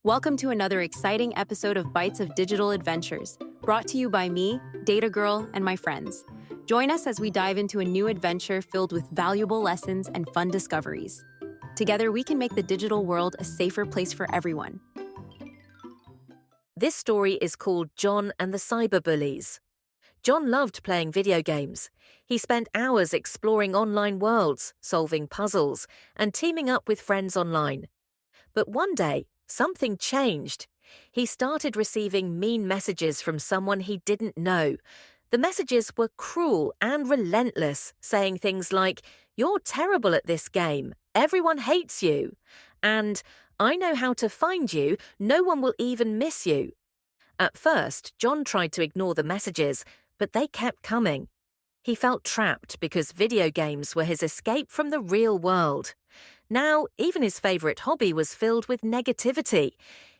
Welcome to another exciting episode of Bites of Digital Adventures, brought to you by me, Data Girl, and my friends. Join us as we dive into a new adventure filled with valuable lessons and fun discoveries. Together, we can make the digital world a safer place for everyone. This story is called John and the Cyberbullies. John loved playing video games. He spent hours exploring online worlds, solving puzzles, and teaming up with friends online. But one day, something changed. He started receiving mean messages from someone he didn't know. The messages were cruel and relentless, saying things like, "You're terrible at this game. Everyone hates you." And, "I know how to find you. No one will even miss you." At first, John tried to ignore the messages, but they kept coming. He felt trapped because video games were his escape from the real world. Now, even his favorite hobby was filled with negativity.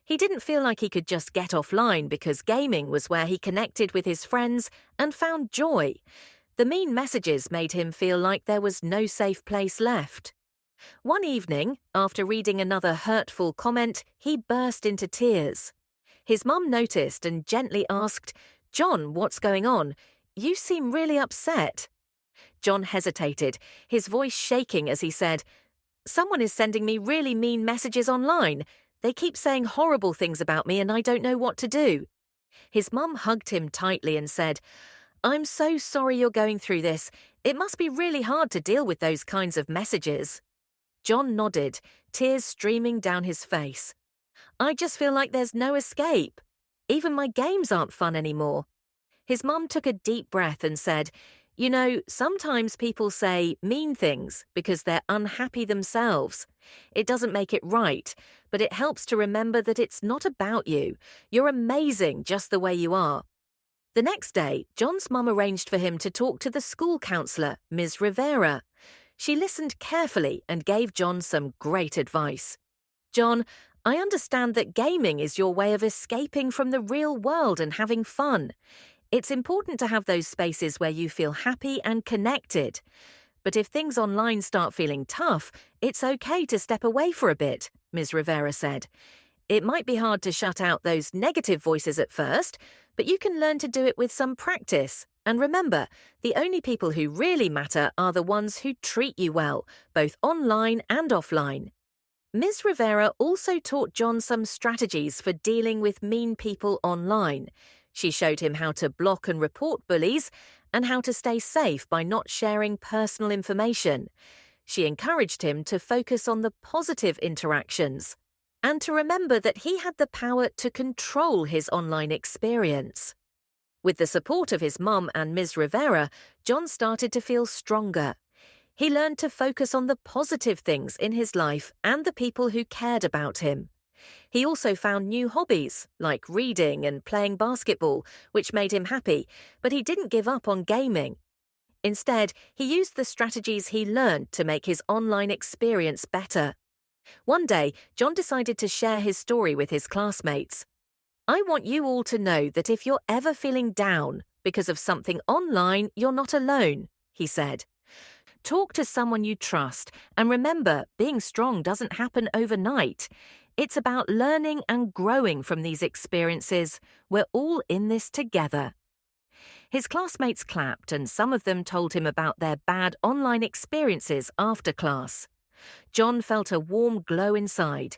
He didn't feel like he could just get offline because gaming was where he connected with his friends and found joy. The mean messages made him feel like there was no safe place left. One evening, after reading another hurtful comment, he burst into tears. His mum noticed and gently asked, "John, what's going on? You seem really upset." John hesitated, his voice shaking as he said, "Someone is sending me really mean messages online. They keep saying horrible things about me and I don't know what to do." His mum hugged him tightly and said, "I'm so sorry you're going through this. It must be really hard to deal with those kinds of messages." John nodded, tears streaming down his face. "I just feel like there's no escape. Even my games aren't fun anymore." His mum took a deep breath and said, "You know, sometimes people say mean things because they're unhappy themselves. It doesn't make it right, but it helps to remember that it's not about you. You're amazing just the way you are." The next day, John's mum arranged for him to talk to the school counsellor, Ms. Rivera. She listened carefully and gave John some great advice. "John, I understand that gaming is your way of escaping from the real world and having fun. It's important to have those spaces where you feel happy and connected. But if things online start feeling tough, it's okay to step away for a bit," Ms. Rivera said. "It might be hard to shut out those negative voices at first, but you can learn to do it with some practice. And remember, the only people who really matter are the ones who treat you well, both online and offline." Ms. Rivera also taught John some strategies for dealing with mean people online. She showed him how to block and report bullies and how to stay safe by not sharing personal information. She encouraged him to focus on the positive interactions and to remember that he had the power to control his online experience. With the support of his mum and Ms. Rivera, John started to feel stronger. He learned to focus on the positive things in his life and the people who cared about him. He also found new hobbies, like reading and playing basketball, which made him happy, but he didn't give up on gaming. Instead, he used the strategies he learned to make his online experience better. One day, John decided to share his story with his classmates. "I want you all to know that if you're ever feeling down because of something online, you're not alone," he said. "Talk to someone you trust, and remember, being strong doesn't happen overnight. It's about learning and growing from these experiences. We're all in this together." His classmates clapped, and some of them told him about their bad online experiences after class. John felt a warm glow inside.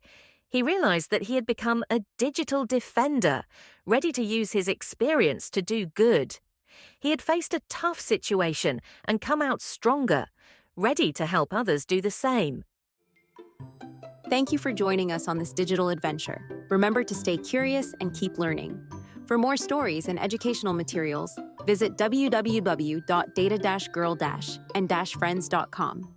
He realized that he had become a digital defender, ready to use his experience to do good. He had faced a tough situation and come out stronger, ready to help others do the same. Thank you for joining us on this digital adventure. Remember to stay curious and keep learning. For more stories and educational materials, visit www.data-girl-and-friends.com.